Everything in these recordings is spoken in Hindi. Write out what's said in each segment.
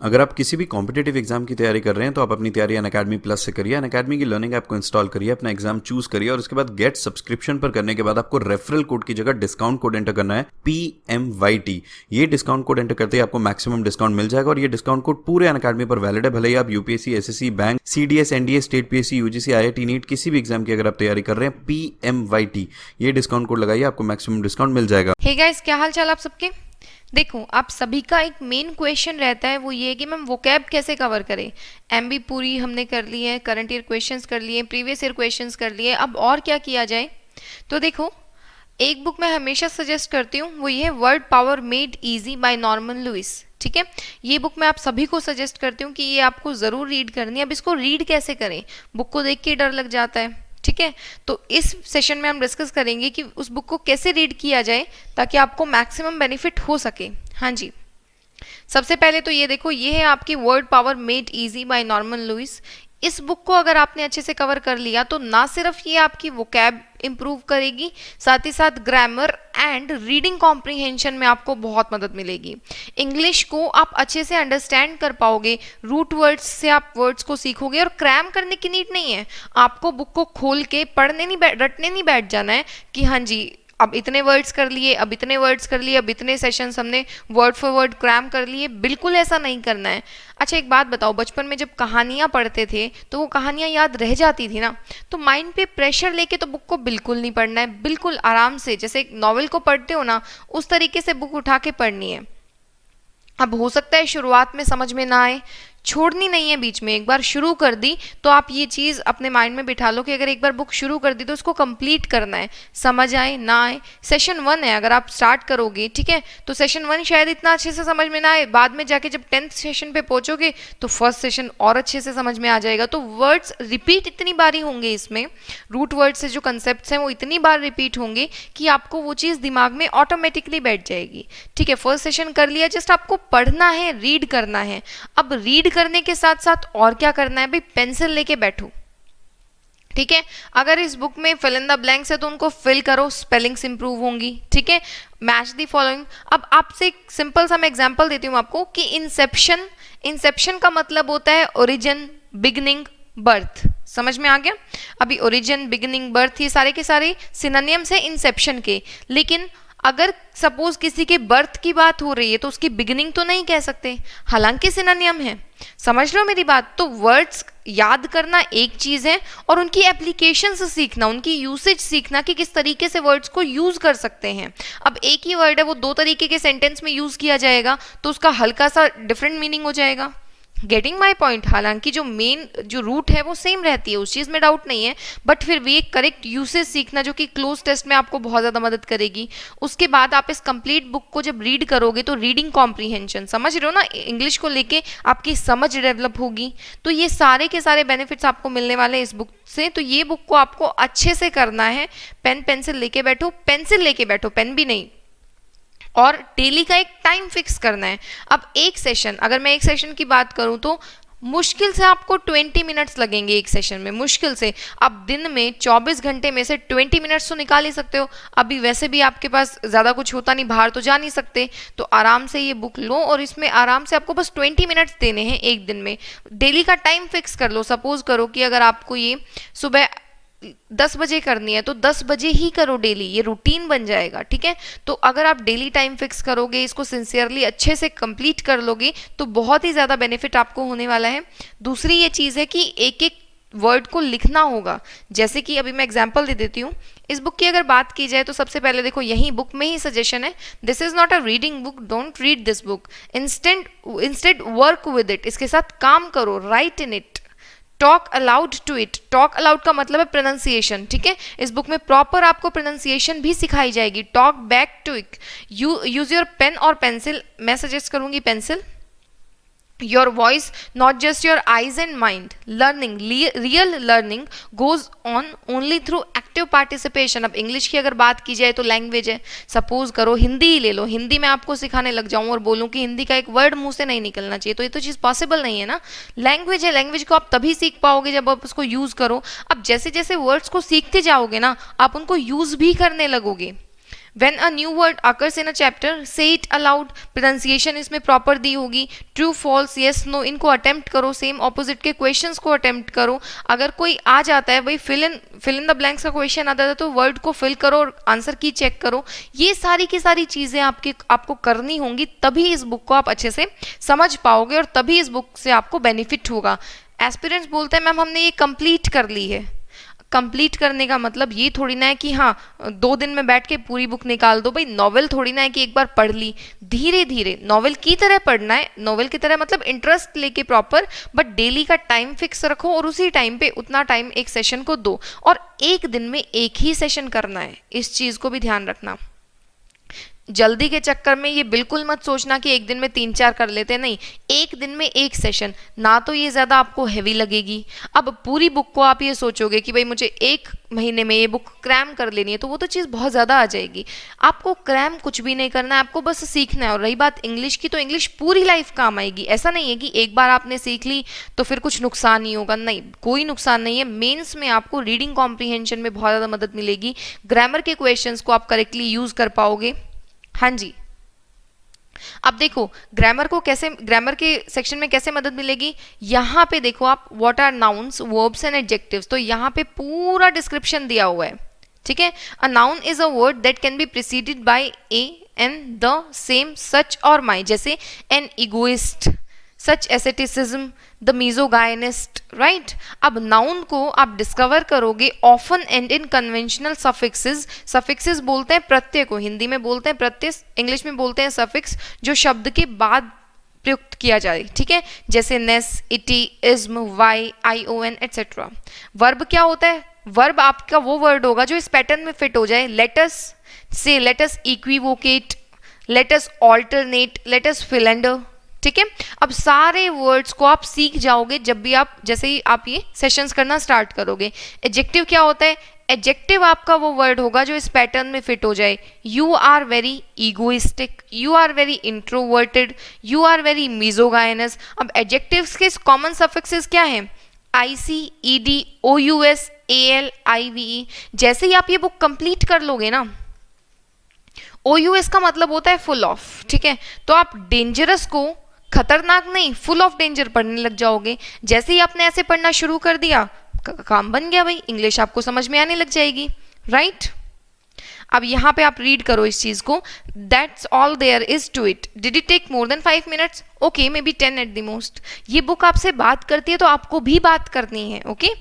अगर आप किसी भी कॉम्पिटेटिव एग्जाम की तैयारी कर रहे हैं तो आप अपनी तैयारी अनअकैडमी प्लस से करिए। अनअकैडमी की लर्निंग ऐप को इंस्टॉल करिए, अपना एग्जाम चूज करिए और उसके बाद गेट सब्सक्रिप्शन पर करने के बाद आपको रेफरल कोड की जगह डिस्काउंट कोड एंटर करना है PMYT। ये डिस्काउंट कोड एंटर करते ही आपको मैक्सिमम डिस्काउंट मिल जाएगा और ये डिस्काउंट कोड पूरे अनअकैडमी पर वैलिड है। भले ही आप UPSC, SSC, bank, CDS, NDA, state PSC, UGC, IIT, NEET किसी भी एग्जाम की अगर आप तैयारी कर रहे हैं, PMYT ये डिस्काउंट कोड लगाइए, आपको मैक्सिमम डिस्काउंट मिल जाएगा। हे गाइस, क्या हाल चाल आप सबके। देखो, आप सभी का एक मेन क्वेश्चन रहता है, वो ये है कि मैम वोकैब कैसे कवर करें। एमबी पूरी हमने कर ली है, करंट ईयर क्वेश्चंस कर लिए, प्रीवियस ईयर क्वेश्चंस कर लिए, अब और क्या किया जाए। तो देखो, एक बुक मैं हमेशा सजेस्ट करती हूँ, वो ये है word power made easy by Norman Lewis. ठीक है, ये बुक मैं आप सभी को सजेस्ट करती हूँ कि ये आपको ज़रूर रीड करनी है। अब इसको रीड कैसे करें, बुक को देख के डर लग जाता है। ठीक है, तो इस सेशन में हम डिस्कस करेंगे कि उस बुक को कैसे रीड किया जाए ताकि आपको मैक्सिमम बेनिफिट हो सके। हाँ जी, सबसे पहले तो ये देखो, ये है आपकी word power made easy by Norman Lewis. इस बुक को अगर आपने अच्छे से कवर कर लिया तो ना सिर्फ ये आपकी वोकैब इंप्रूव करेगी, साथ ही साथ ग्रामर एंड रीडिंग कॉम्प्रिहेंशन में आपको बहुत मदद मिलेगी। इंग्लिश को आप अच्छे से अंडरस्टैंड कर पाओगे, रूट वर्ड्स से आप वर्ड्स को सीखोगे और क्रैम करने की नीड नहीं है। आपको बुक को खोल के पढ़ने नहीं रटने नहीं बैठ जाना है कि हाँ जी अब इतने वर्ड्स कर लिए, अब इतने वर्ड्स कर लिए, अब इतने सेशंस हमने वर्ड फॉर वर्ड क्रैम कर लिए। बिल्कुल ऐसा नहीं करना है। अच्छा, एक बात बताओ, बचपन में जब कहानियाँ पढ़ते थे तो वो कहानियाँ याद रह जाती थी ना, तो माइंड पे प्रेशर लेके तो बुक को बिल्कुल नहीं पढ़ना है। बिल्कुल आराम से, जैसे एक नॉवेल को पढ़ते हो ना, उस तरीके से बुक उठा के पढ़नी है। अब हो सकता है शुरुआत में समझ में ना आए, छोड़नी नहीं है बीच में। एक बार शुरू कर दी तो आप ये चीज़ अपने माइंड में बिठा लो कि अगर एक बार बुक शुरू कर दी तो उसको कंप्लीट करना है, समझ आए ना आए। सेशन 1 है, अगर आप स्टार्ट करोगे, ठीक है, तो सेशन 1 शायद इतना अच्छे से समझ में ना आए, बाद में जाके जब 10th सेशन पे पहुंचोगे तो फर्स्ट सेशन और अच्छे से समझ में आ जाएगा। तो वर्ड्स रिपीट इतनी बारी होंगे इसमें, रूट वर्ड से जो कंसेप्ट हैं वो इतनी बार रिपीट होंगे कि आपको वो चीज़ दिमाग में ऑटोमेटिकली बैठ जाएगी। ठीक है, फर्स्ट सेशन कर लिया, जस्ट आपको पढ़ना है, रीड करना है। अब रीड करने के साथ साथ और क्या करना है भाई, पेंसिल लेके बैठो। ठीक है, अगर इस बुक में फिल इन द ब्लैंक्स है तो उनको फिल करो, स्पेलिंग्स इंप्रूव होंगी। ठीक है, मैच द फॉलोइंग। अब आपसे एक सिंपल सा मैं एग्जांपल देती हूँ आपको कि इंसेप्शन का मतलब होता है ओरिजिन, बिगिनिंग, बर्थ। समझ में आ गया। अभी ओरिजिन, बिगिनिंग, बर्थ ये सारे के सारे सिनोनिम्स है इंसेप्शन के, लेकिन अगर सपोज किसी के बर्थ की बात हो रही है तो उसकी बिगिनिंग तो नहीं कह सकते, हालांकि सिनोनिम है। समझ रहे हो मेरी बात। तो वर्ड्स याद करना एक चीज है और उनकी एप्लीकेशंस सीखना, उनकी यूसेज सीखना कि किस तरीके से वर्ड्स को यूज कर सकते हैं। अब एक ही वर्ड है, वो दो तरीके के सेंटेंस में यूज किया जाएगा तो उसका हल्का सा डिफरेंट मीनिंग हो जाएगा। Getting my point. हालांकि जो मेन जो रूट है वो सेम रहती है, उस चीज़ में डाउट नहीं है, बट फिर भी एक करेक्ट यूसेज सीखना जो कि क्लोज टेस्ट में आपको बहुत ज़्यादा मदद करेगी। उसके बाद आप इस कंप्लीट बुक को जब रीड करोगे तो रीडिंग कॉम्प्रीहेंशन, समझ रहे हो ना, इंग्लिश को लेके आपकी समझ डेवलप होगी। तो ये सारे के सारे बेनिफिट्स आपको मिलने वाले हैं इस बुक से। तो ये बुक को आपको अच्छे से करना है। पेन पेंसिल लेके बैठो, पेंसिल लेके बैठो, पेन भी नहीं, और डेली का एक टाइम फिक्स करना है। अब एक सेशन, अगर मैं एक सेशन की बात करूं तो मुश्किल से आपको 20 मिनट्स लगेंगे एक सेशन में, मुश्किल से। अब दिन में 24 घंटे में से 20 मिनट्स तो निकाल ही सकते हो। अभी वैसे भी आपके पास ज़्यादा कुछ होता नहीं, बाहर तो जा नहीं सकते, तो आराम से ये बुक लो और इसमें आराम से आपको बस 20 मिनट्स देने हैं एक दिन में। डेली का टाइम फिक्स कर लो। सपोज करो कि अगर आपको ये सुबह 10 बजे करनी है तो 10 बजे ही करो डेली, ये रूटीन बन जाएगा। ठीक है, तो अगर आप डेली टाइम फिक्स करोगे, इसको सिंसियरली अच्छे से कंप्लीट कर लोगे तो बहुत ही ज़्यादा बेनिफिट आपको होने वाला है। दूसरी ये चीज़ है कि एक एक वर्ड को लिखना होगा। जैसे कि अभी मैं एग्जांपल दे देती हूँ। इस बुक की अगर बात की जाए तो सबसे पहले देखो, यही बुक में ही सजेशन है, this is not a reading book, don't read this book, instead work with it. इसके साथ काम करो, write in it, talk aloud to it. Talk aloud का मतलब है प्रोनाउंसिएशन। ठीक है, इस बुक में प्रॉपर आपको प्रोनाउंसिएशन भी सिखाई जाएगी। Talk back to it, use your pen और पेंसिल। मैं सजेस्ट करूंगी pencil. Your voice, not just your eyes and mind. Learning, real learning goes on only through active participation. अब इंग्लिश की अगर बात की जाए तो लैंग्वेज है, सपोज करो हिंदी ही ले लो, हिंदी में आपको सिखाने लग जाऊं और बोलूं कि हिंदी का एक वर्ड मुंह से नहीं निकलना चाहिए, तो ये तो चीज़ पॉसिबल नहीं है ना। लैंग्वेज है, लैंग्वेज को आप तभी सीख पाओगे जब आप उसको यूज़ करो। अब जैसे जैसे वर्ड्स को सीखते जाओगे ना, आप उनको यूज़ भी करने लगोगे। When a new word occurs in a chapter से इट अलाउड, प्रोनाउंसिएशन इसमें प्रॉपर दी होगी, ट्रू फॉल्स यस नो इनको अटेम्प्ट करो, सेम ऑपोजिट के क्वेश्चंस को अटेम्प्ट करो। अगर कोई आ जाता है भाई फिल इन द ब्लैंक्स का क्वेश्चन आता है तो वर्ड को फिल करो और आंसर की चेक करो। ये सारी की सारी चीजें आपको करनी होंगी, तभी इस बुक को आप अच्छे से समझ पाओगे और तभी इस बुक से आपको बेनिफिट होगा। एस्पिरेंट्स बोलते हैं मैम हमने ये कंप्लीट कर ली है। कंप्लीट करने का मतलब ये थोड़ी ना है कि हाँ 2 दिन में बैठ के पूरी बुक निकाल दो। भाई नॉवेल थोड़ी ना है कि एक बार पढ़ ली, धीरे धीरे नॉवेल की तरह पढ़ना है। नॉवेल की तरह मतलब इंटरेस्ट लेके प्रॉपर, बट डेली का टाइम फिक्स रखो और उसी टाइम पे उतना टाइम एक सेशन को दो, और एक दिन में एक ही सेशन करना है, इस चीज को भी ध्यान रखना। जल्दी के चक्कर में ये बिल्कुल मत सोचना कि एक दिन में 3-4 कर लेते हैं, नहीं, एक दिन में एक सेशन, ना तो ये ज़्यादा आपको हैवी लगेगी। अब पूरी बुक को आप ये सोचोगे कि भाई मुझे 1 महीने में ये बुक क्रैम कर लेनी है, तो वो तो चीज़ बहुत ज़्यादा आ जाएगी। आपको क्रैम कुछ भी नहीं करना है, आपको बस सीखना है। और रही बात इंग्लिश की, तो इंग्लिश पूरी लाइफ काम आएगी। ऐसा नहीं है कि एक बार आपने सीख ली तो फिर कुछ नुकसान नहीं होगा, नहीं, कोई नुकसान नहीं है। मेंस में आपको रीडिंग कॉम्प्रीहेंशन में बहुत ज़्यादा मदद मिलेगी, ग्रामर के क्वेश्चंस को आप करेक्टली यूज़ कर पाओगे। हाँ जी, अब देखो ग्रामर के सेक्शन में कैसे मदद मिलेगी। यहाँ पे देखो आप what are nouns, verbs and adjectives, तो यहाँ पे पूरा डिस्क्रिप्शन दिया हुआ है, ठीक है। A noun is a word that can be preceded by a and the, same, such और माई, जैसे an egoist, such asceticism, the misogynist, right. अब नाउन को आप डिस्कवर करोगे often and in conventional suffixes. Suffixes बोलते हैं प्रत्यय को, हिंदी में बोलते हैं प्रत्यय, इंग्लिश में बोलते हैं सफिक्स, जो शब्द के बाद प्रयुक्त किया जाए, ठीक है, जैसे नेस, इटी, इज्म, वाई, आई ओ एन एटसेट्रा। वर्ब क्या होता है, वर्ब आपका वो वर्ड होगा जो इस पैटर्न में फिट हो जाए। Let's say, let's equivocate, let's alternate, let's philander, ठीक है। अब सारे वर्ड्स को आप सीख जाओगे जब भी आप, जैसे ही आप ये सेशंस करना स्टार्ट करोगे। एडजेक्टिव क्या होता है, एडजेक्टिव आपका वो वर्ड होगा जो इस पैटर्न में फिट हो जाए। You are very egoistic, you are very introverted, you are very misogynous. अब एडजेक्टिव्स के कॉमन सफिक्सेस क्या हैं, I C, E D, O U S, A L, I V E. जैसे ही आप ये बुक कंप्लीट कर लोगे ना, OUS का मतलब होता है फुल ऑफ, ठीक है, तो आप डेंजरस को खतरनाक नहीं, फुल ऑफ डेंजर पढ़ने लग जाओगे। जैसे ही आपने ऐसे पढ़ना शुरू कर दिया, काम बन गया भाई, इंग्लिश आपको समझ में आने लग जाएगी, राइट। अब यहाँ पे आप रीड करो इस चीज को, that's all there is to it, did it take more than 5 minutes, okay, maybe 10 at the most. ये बुक आपसे बात करती है तो आपको भी बात करनी है, ओके।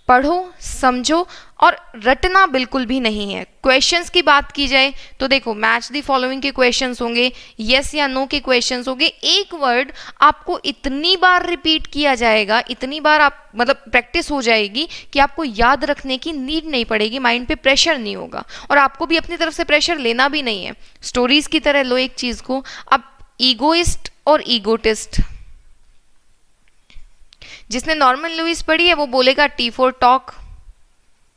पढ़ो, समझो और रटना बिल्कुल भी नहीं है। क्वेश्चंस की बात की जाए तो देखो, मैच द फॉलोइंग के क्वेश्चंस होंगे, यस या नो के क्वेश्चंस होंगे। एक वर्ड आपको इतनी बार रिपीट किया जाएगा, इतनी बार आप मतलब प्रैक्टिस हो जाएगी कि आपको याद रखने की नीड नहीं पड़ेगी, माइंड पे प्रेशर नहीं होगा, और आपको भी अपनी तरफ से प्रेशर लेना भी नहीं है। स्टोरीज की तरह लो एक चीज को। अब ईगोइस्ट और ईगोटिस्ट, जिसने नॉर्मन लुइस पढ़ी है वो बोलेगा टी फॉर टॉक,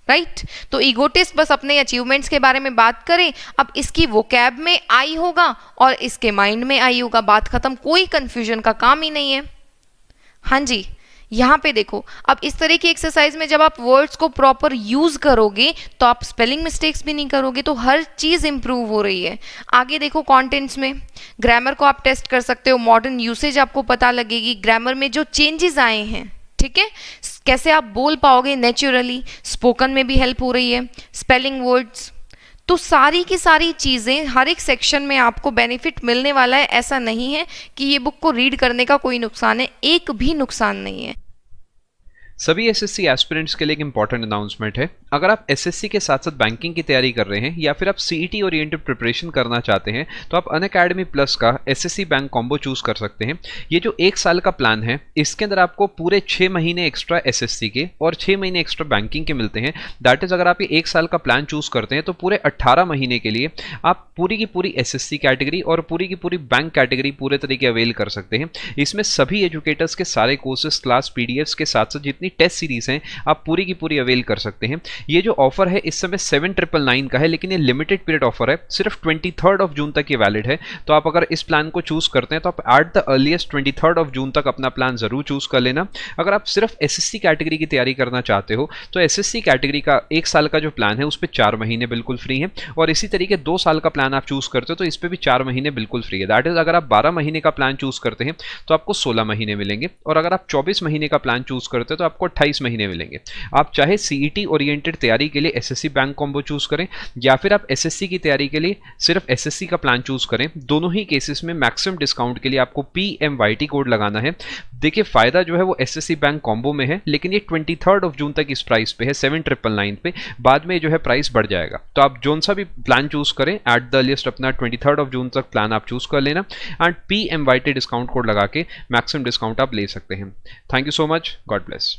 राइट। तो ईगोटिस्ट बस अपने अचीवमेंट्स के बारे में बात करे। अब इसकी वोकैब में आई होगा और इसके माइंड में आई होगा, बात खत्म, कोई कंफ्यूजन का काम ही नहीं है। हाँ जी, यहाँ पे देखो, अब इस तरह की एक्सरसाइज में जब आप वर्ड्स को प्रॉपर यूज करोगे तो आप स्पेलिंग मिस्टेक्स भी नहीं करोगे, तो हर चीज इंप्रूव हो रही है। आगे देखो, कंटेंट्स में ग्रामर को आप टेस्ट कर सकते हो, मॉडर्न यूसेज आपको पता लगेगी, ग्रामर में जो चेंजेस आए हैं, ठीक है, कैसे आप बोल पाओगे नेचुरली, स्पोकन में भी हेल्प हो रही है, स्पेलिंग वर्ड्स, तो सारी की सारी चीज़ें हर एक सेक्शन में आपको बेनिफिट मिलने वाला है। ऐसा नहीं है कि ये बुक को रीड करने का कोई नुकसान है, एक भी नुकसान नहीं है। सभी एसएससी एस्पिरेंट्स के लिए एक इंपॉर्टेंट अनाउंसमेंट है। अगर आप एसएससी के साथ साथ बैंकिंग की तैयारी कर रहे हैं या फिर आप सीईटी ओरिएंटेड प्रिपरेशन करना चाहते हैं तो आप अनअकैडमी प्लस का एसएससी बैंक कॉम्बो चूज कर सकते हैं। ये जो 1 साल का प्लान है, इसके अंदर आपको पूरे 6 महीने एक्स्ट्रा एसएससी के और 6 महीने एक्स्ट्रा बैंकिंग के मिलते हैं। दैट इज, अगर आप ये 1 साल का प्लान चूज करते हैं तो पूरे 18 महीने के लिए आप पूरी की पूरी एसएससी कैटेगरी और पूरी की पूरी बैंक कैटेगरी पूरे तरीके अवेल कर सकते हैं। इसमें सभी एजुकेटर्स के सारे कोर्सेज, क्लास, पीडीएफ्स के साथ साथ जितनी टेस्ट सीरीज हैं आप पूरी की पूरी अवेल कर सकते हैं। ये जो ऑफर है इस समय 7999 का है, लेकिन ये लिमिटेड पीरियड ऑफर है, सिर्फ 23 जून तक ये वैलिड है। तो आप अगर इस प्लान को चूज करते हैं तो आप एट द अर्लीस्ट 23 जून तक अपना प्लान जरूर चूज कर लेना। अगर आप सिर्फ एसएससी कैटेगरी की तैयारी करना चाहते हो तो एसएससी कैटेगरी का 1 साल का जो प्लान है उस पर 4 महीने बिल्कुल फ्री है, और इसी तरीके 2 साल का प्लान आप चूज करते हो तो इस पर भी 4 महीने बिल्कुल फ्री है। दैट इज अगर आप 12 महीने का प्लान चूज करते हैं तो आपको 16 महीने मिलेंगे, और अगर आप 24 महीने का प्लान चूज करते हैं तो आपको 28 महीने मिलेंगे। आप चाहे सीईटी ओरिएंटेड तैयारी के लिए एसएससी बैंक कॉम्बो चूज करें या फिर आप एसएससी की तैयारी के लिए सिर्फ एसएससी का प्लान चूज करें, दोनों ही केसेस में मैक्सिमम डिस्काउंट के लिए आपको PMYT कोड लगाना है। देखिए फायदा जो है वो एसएससी बैंक कॉम्बो में है, लेकिन ये 23 जून तक इस प्राइस पे है 7999 पे, बाद में जो है प्राइस बढ़ जाएगा। तो आप जोन सा भी प्लान चूज करें एट द लिस्ट अपना 23 जून तक प्लान आप चूज कर लेना, एंड PMYT डिस्काउंट कोड लगा के मैक्सिमम डिस्काउंट आप ले सकते हैं। Thank you so much, God bless.